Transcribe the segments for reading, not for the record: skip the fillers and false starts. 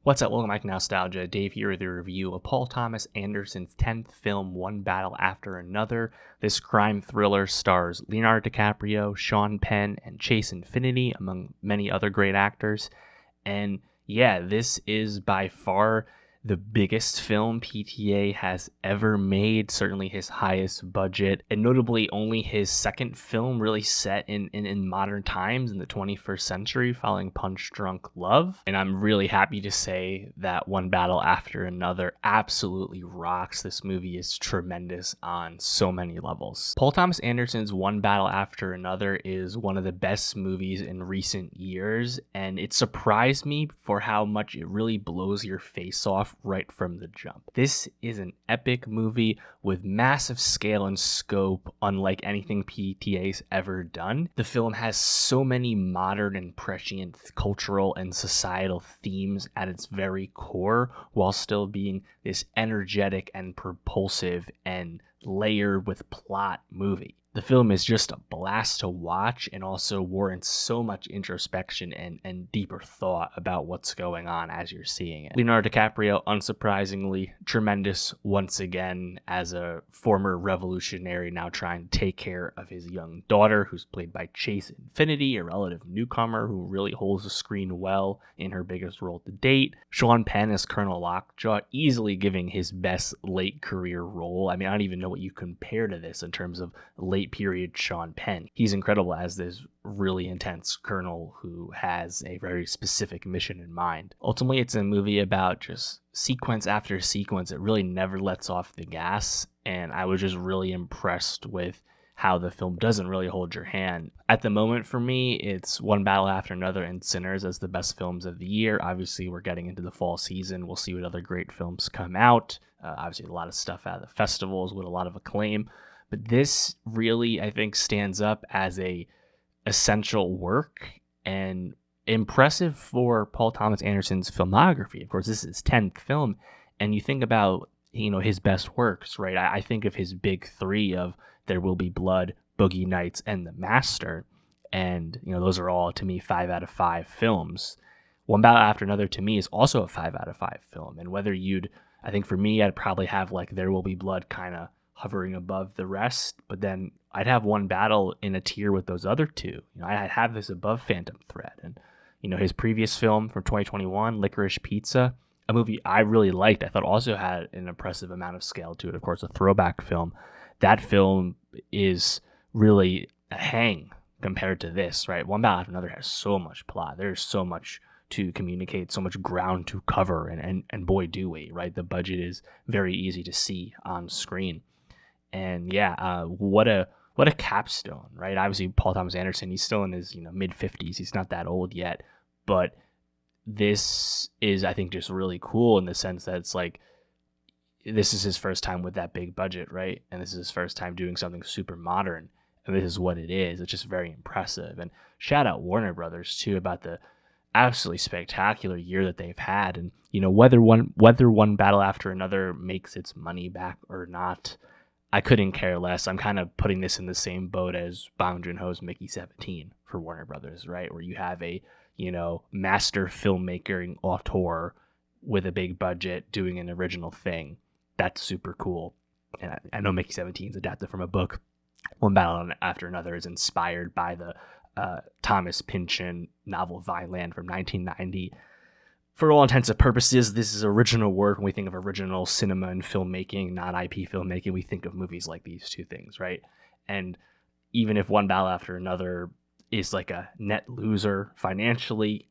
What's up? Welcome back to Nowstalgia. Dave here with a review of Paul Thomas Anderson's 10th film, One Battle After Another. This crime thriller stars Leonardo DiCaprio, Sean Penn, and Chase Infinity, among many other great actors. And yeah, this is by far the biggest film PTA has ever made, certainly his highest budget, and notably only his second film really set in modern times in the 21st century following Punch Drunk Love. And I'm really happy to say that One Battle After Another absolutely rocks. This movie is tremendous on so many levels. Paul Thomas Anderson's One Battle After Another is one of the best movies in recent years, and it surprised me for how much it really blows your face off right from the jump. This is an epic movie with massive scale and scope, unlike anything PTA's ever done. The film has so many modern and prescient cultural and societal themes at its very core, while still being this energetic and propulsive and layered with plot movie. The film is just a blast to watch and also warrants so much introspection and deeper thought about what's going on as you're seeing it. Leonardo DiCaprio, unsurprisingly, tremendous once again as a former revolutionary now trying to take care of his young daughter, who's played by Chase Infinity, a relative newcomer who really holds the screen well in her biggest role to date. Sean Penn as Colonel Lockjaw, easily giving his best late career role. I mean, I don't even know what you compare to this in terms of late period Sean Penn. He's incredible as this really intense colonel who has a very specific mission in mind. Ultimately, it's a movie about just sequence after sequence. It really never lets off the gas, and I was just really impressed with how the film doesn't really hold your hand. At the moment, for me, it's One Battle After Another and Sinners as the best films of the year. Obviously, we're getting into the fall season. We'll see what other great films come out. Obviously, a lot of stuff out of the festivals with a lot of acclaim. But this really, I think, stands up as a essential work and impressive for Paul Thomas Anderson's filmography. Of course, this is his 10th film, and you think about, his best works, right? I think of his big three of There Will Be Blood, Boogie Nights, and The Master, and those are all, to me, 5 out of 5 films. One Battle After Another, to me, is also a 5 out of 5 film, and I think for me, I'd probably have like There Will Be Blood kind of hovering above the rest, but then I'd have One Battle in a tier with those other two. I'd have this above Phantom Thread. And his previous film from 2021, Licorice Pizza, a movie I really liked, I thought also had an impressive amount of scale to it. Of course, a throwback film. That film is really a hang compared to this, right? One Battle After Another has so much plot. There's so much to communicate, so much ground to cover, and boy do we, right? The budget is very easy to see on screen. And yeah, what a capstone, right? Obviously, Paul Thomas Anderson, he's still in his mid-50s. He's not that old yet, but this is, I think, just really cool in the sense that it's like this is his first time with that big budget, right? And this is his first time doing something super modern, and this is what it is. It's just very impressive. And shout out Warner Brothers too about the absolutely spectacular year that they've had, and whether One Battle After Another makes its money back or not, I couldn't care less. I'm kind of putting this in the same boat as Bong Joon-ho's Mickey 17 for Warner Brothers, right? Where you have a, master filmmaker auteur with a big budget doing an original thing. That's super cool. And I know Mickey 17 is adapted from a book. One Battle After Another is inspired by the Thomas Pynchon novel Vineland from 1990. For all intents and purposes, this is original work. When we think of original cinema and filmmaking, not IP filmmaking, we think of movies like these two things, right? And even if One Battle After Another is like a net loser financially,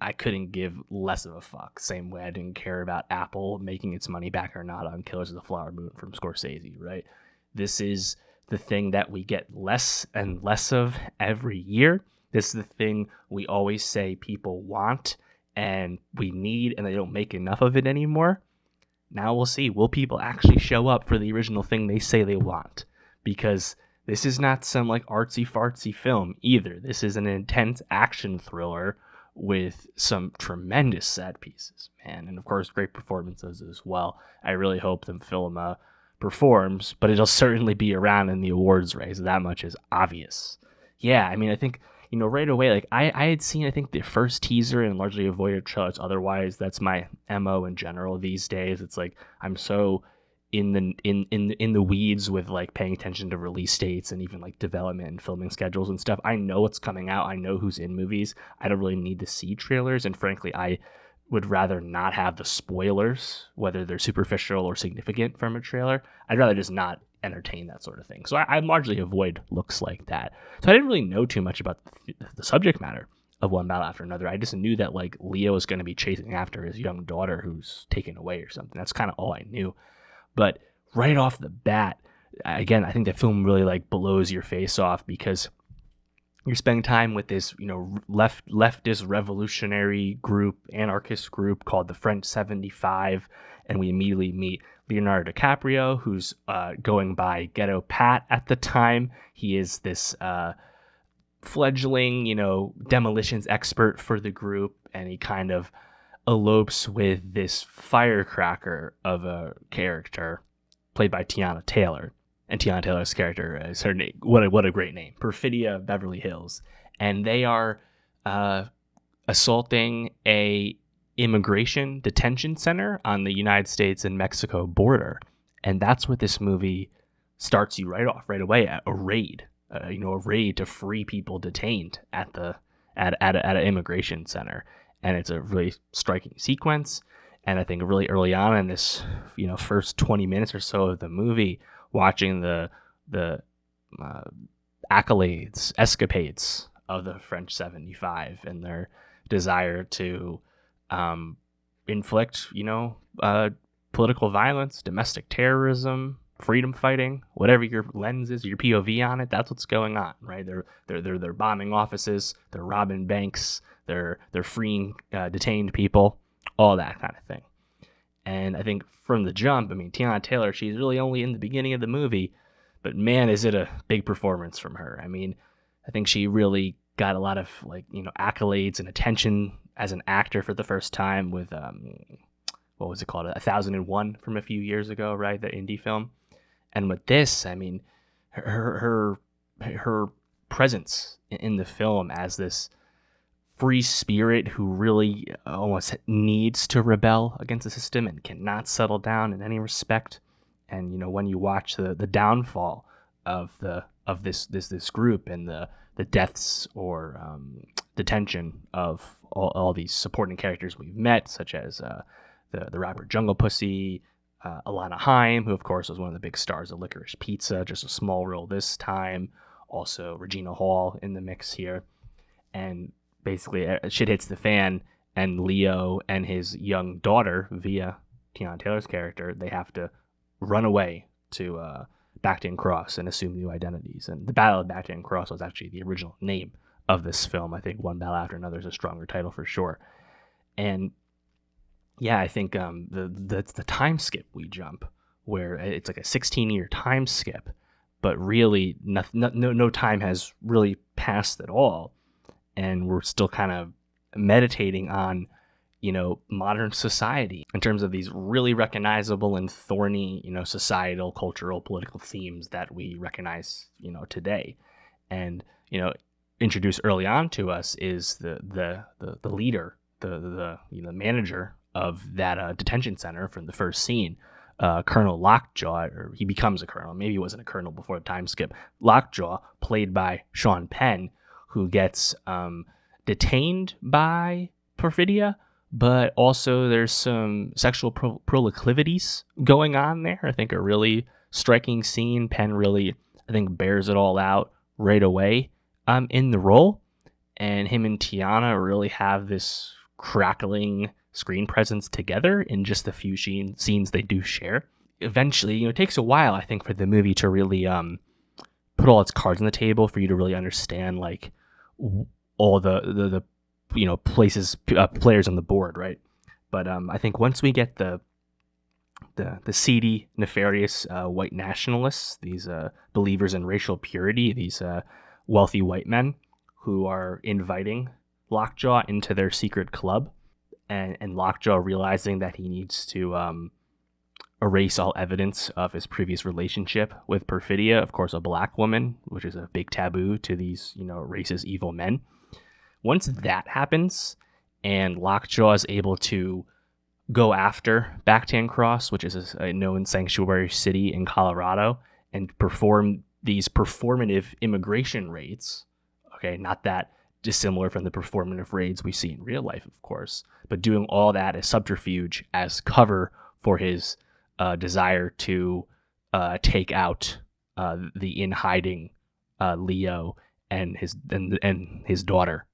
I couldn't give less of a fuck. Same way I didn't care about Apple making its money back or not on Killers of the Flower Moon from Scorsese, right? This is the thing that we get less and less of every year. This is the thing we always say people want and we need, and they don't make enough of it anymore. Now we'll see. Will people actually show up for the original thing they say they want? Because this is not some like artsy fartsy film either. This is an intense action thriller with some tremendous set pieces, man. And of course, great performances as well. I really hope the film performs, but it'll certainly be around in the awards race. That much is obvious. Yeah, I mean, I think right away, like I had seen, I think, the first teaser and largely avoided trailers. Otherwise, that's my MO in general these days. It's like I'm so in the weeds with like paying attention to release dates and even like development and filming schedules and stuff. I know what's coming out. I know who's in movies. I don't really need to see trailers, and frankly, I would rather not have the spoilers, whether they're superficial or significant, from a trailer. I'd rather just not entertain that sort of thing. So I largely avoid looks like that. So I didn't really know too much about the subject matter of One Battle After Another. I just knew that like Leo is going to be chasing after his young daughter who's taken away or something. That's kind of all I knew. But right off the bat, again, I think the film really like blows your face off because you're spending time with this, leftist revolutionary group, anarchist group called the French 75, and we immediately meet Leonardo DiCaprio, who's going by Ghetto Pat at the time. He is this fledgling, demolitions expert for the group, and he kind of elopes with this firecracker of a character played by Tiana Taylor. And Tiana Taylor's character is her name. What a great name. Perfidia Beverly Hills. And they are assaulting a immigration detention center on the United States and Mexico border. And that's what this movie starts you right away at, a raid. A raid to free people detained at an immigration center. And it's a really striking sequence. And I think really early on in this, first 20 minutes or so of the movie, watching the escapades of the French 75 and their desire to inflict, political violence, domestic terrorism, freedom fighting, whatever your lens is, your POV on it, that's what's going on, right? They're bombing offices, they're robbing banks, they're freeing detained people, all that kind of thing. And I think from the jump, Tiana Taylor, she's really only in the beginning of the movie, but man, is it a big performance from her. I think she really got a lot of accolades and attention as an actor for the first time with what was it called, 1001 from a few years ago, right? The indie film. And with this, her presence in the film as this free spirit who really almost needs to rebel against the system and cannot settle down in any respect. And when you watch the downfall of this group and the deaths or detention of all these supporting characters we've met, such as the rapper Jungle Pussy, Alana Haim, who of course was one of the big stars of Licorice Pizza, just a small role this time. Also Regina Hall in the mix here. And basically shit hits the fan, and Leo and his young daughter, via Tiana Taylor's character, they have to run away to Backton Cross and assume new identities. And the Battle of Backton Cross was actually the original name of this film. I think One Battle After Another is a stronger title for sure. And yeah, I think the time skip we jump, where it's like a 16-year time skip, but really no time has really passed at all. And we're still kind of meditating on, modern society in terms of these really recognizable and thorny, societal, cultural, political themes that we recognize, today. And, introduced early on to us is the leader, the manager of that detention center from the first scene, Colonel Lockjaw, or he becomes a colonel. Maybe he wasn't a colonel before the time skip. Lockjaw, played by Sean Penn, who gets detained by Perfidia, but also there's some sexual proclivities going on there. I think a really striking scene. Penn really, I think, bears it all out right away in the role. And him and Tiana really have this crackling screen presence together in just the few scenes they do share. Eventually, it takes a while, I think, for the movie to really put all its cards on the table for you to really understand all the players on the board, right? But I think once we get the seedy, nefarious white nationalists, these believers in racial purity, these wealthy white men who are inviting Lockjaw into their secret club, and Lockjaw realizing that he needs to erase all evidence of his previous relationship with Perfidia, of course, a black woman, which is a big taboo to these, racist, evil men. Once that happens, and Lockjaw is able to go after Bactan Cross, which is a known sanctuary city in Colorado, and perform these performative immigration raids. Okay, not that dissimilar from the performative raids we see in real life, of course, but doing all that as subterfuge, as cover for his desire to take out the in hiding Leo and his daughter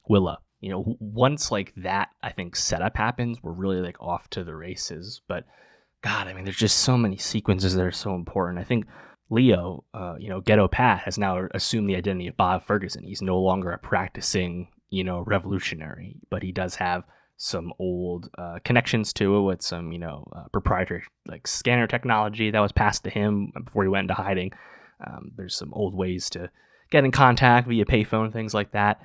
Willa. Once like that, I think setup happens, we're really like off to the races. But God, I mean, there's just so many sequences that are so important. I think Leo, Ghetto Pat, has now assumed the identity of Bob Ferguson. He's no longer a practicing, revolutionary, but he does have some old connections to it with some, proprietary like scanner technology that was passed to him before he went into hiding. There's some old ways to get in contact via payphone, things like that.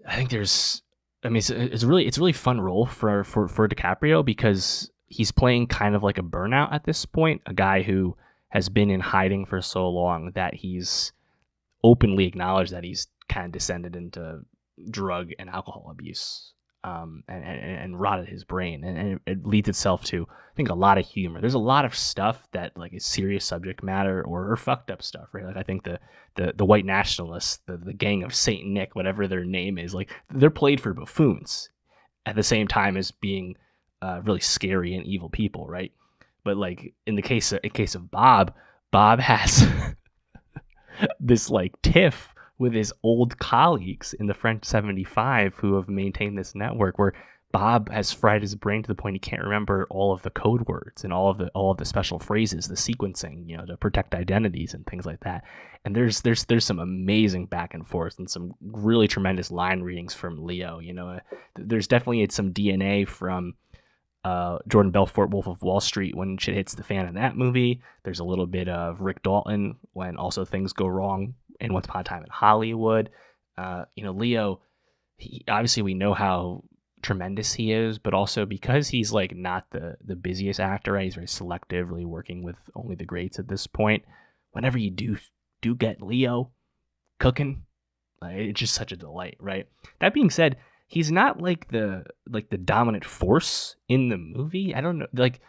I think it's a really fun role for DiCaprio because he's playing kind of like a burnout at this point, a guy who has been in hiding for so long that he's openly acknowledged that he's kind of descended into drug and alcohol abuse, and rotted his brain, and it leads itself to, I think, a lot of humor. There's a lot of stuff that like is serious subject matter or fucked up stuff, right? Like I think the white nationalists, the gang of Saint Nick, whatever their name is, like they're played for buffoons at the same time as being really scary and evil people, right? But like in case of Bob has this like tiff with his old colleagues in the French 75 who have maintained this network where Bob has fried his brain to the point he can't remember all of the code words and all of the special phrases, the sequencing, to protect identities and things like that. And there's some amazing back and forth and some really tremendous line readings from Leo. There's definitely some DNA from Jordan Belfort, Wolf of Wall Street, when shit hits the fan in that movie. There's a little bit of Rick Dalton when also things go wrong in Once Upon a Time in Hollywood. Leo, obviously we know how tremendous he is, but also because he's like not the busiest actor, right? He's very selective, really working with only the greats at this point. Whenever you do get Leo cooking, it's just such a delight, right? That being said, he's not like the dominant force in the movie. I don't know, like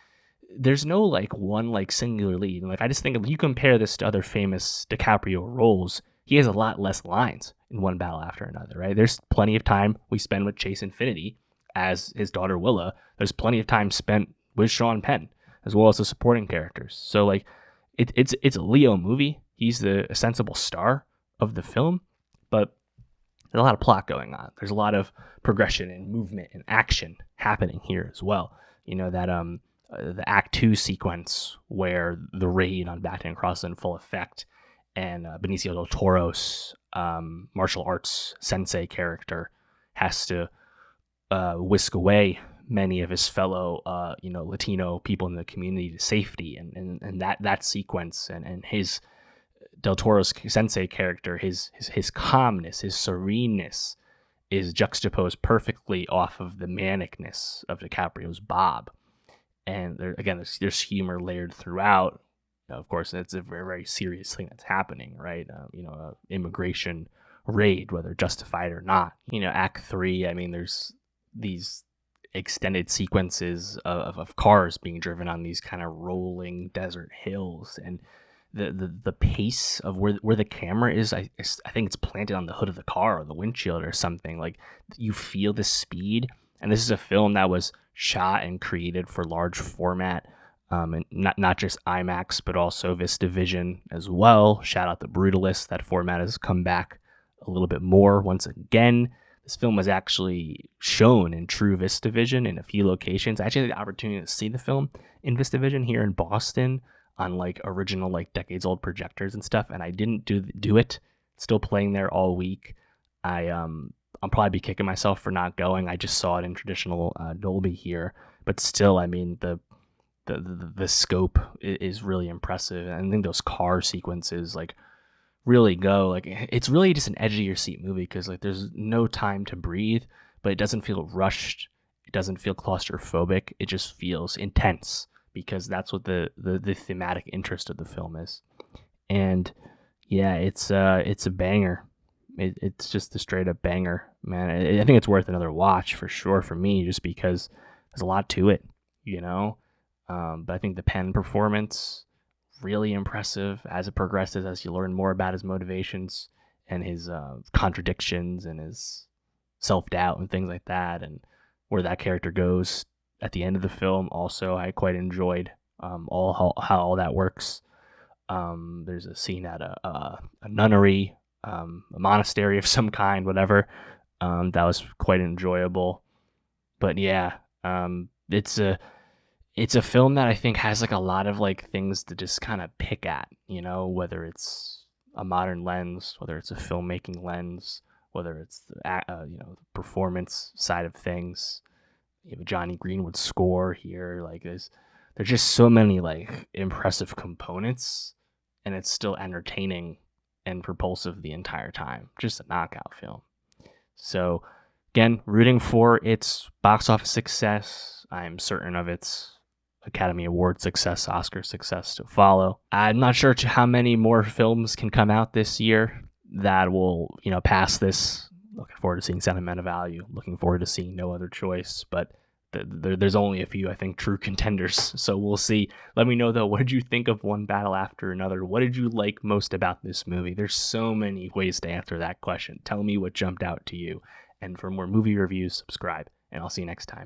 there's no like one like singular lead. Like I just think if you compare this to other famous DiCaprio roles, he has a lot less lines in One Battle After Another, right? There's plenty of time we spend with Chase Infinity as his daughter Willa. There's plenty of time spent with Sean Penn as well as the supporting characters. So like it's a Leo movie. He's the sensible star of the film, but there's a lot of plot going on. There's a lot of progression and movement and action happening here as well. That the Act 2 sequence where the raid on Bactan Cross is in full effect, and Benicio del Toro's martial arts sensei character has to whisk away many of his fellow Latino people in the community to safety, and that sequence and his Del Toro's sensei character, his calmness, his sereneness is juxtaposed perfectly off of the manicness of DiCaprio's Bob. And there's humor layered throughout. Of course, it's a very, very serious thing that's happening, right? Immigration raid, whether justified or not. Act 3, I mean, there's these extended sequences of cars being driven on these kind of rolling desert hills, and the pace of where the camera is, I think it's planted on the hood of the car or the windshield or something. Like you feel the speed, and this is a film that was shot and created for large format, and not just IMAX but also VistaVision as well. Shout out the Brutalist. That format has come back a little bit more once again. This film was actually shown in true VistaVision in a few locations. I actually had the opportunity to see the film in VistaVision here in Boston on like original like decades old projectors and stuff, and I didn't do it. It's still playing there all week. I'll probably be kicking myself for not going. I just saw it in traditional Dolby here, but still, I mean the scope is really impressive. And I think those car sequences like really go, like it's really just an edge of your seat movie because like there's no time to breathe, but it doesn't feel rushed. It doesn't feel claustrophobic. It just feels intense because that's what the thematic interest of the film is. And yeah, it's a banger. It's just a straight up banger, man. I think it's worth another watch for sure for me, just because there's a lot to it, you know. But I think the Penn performance really impressive as it progresses, as you learn more about his motivations and his contradictions and his self doubt and things like that, and where that character goes at the end of the film. Also, I quite enjoyed how all that works. There's a scene at a nunnery, a monastery of some kind, whatever. That was quite enjoyable. But yeah, it's a film that I think has like a lot of like things to just kind of pick at, whether it's a modern lens, whether it's a filmmaking lens, whether it's the performance side of things. You have a Johnny Greenwood score here. Like there's just so many like impressive components, and it's still entertaining and propulsive the entire time. Just a knockout film. So again, rooting for its box office success. I'm certain of its Academy Award success, Oscar success to follow. I'm not sure how many more films can come out this year that will, pass this. Looking forward to seeing Sentimental Value. Looking forward to seeing No Other Choice. But there's only a few, I think, true contenders. So we'll see. Let me know, though, what did you think of One Battle After Another? What did you like most about this movie? There's so many ways to answer that question. Tell me what jumped out to you. And for more movie reviews, subscribe. And I'll see you next time.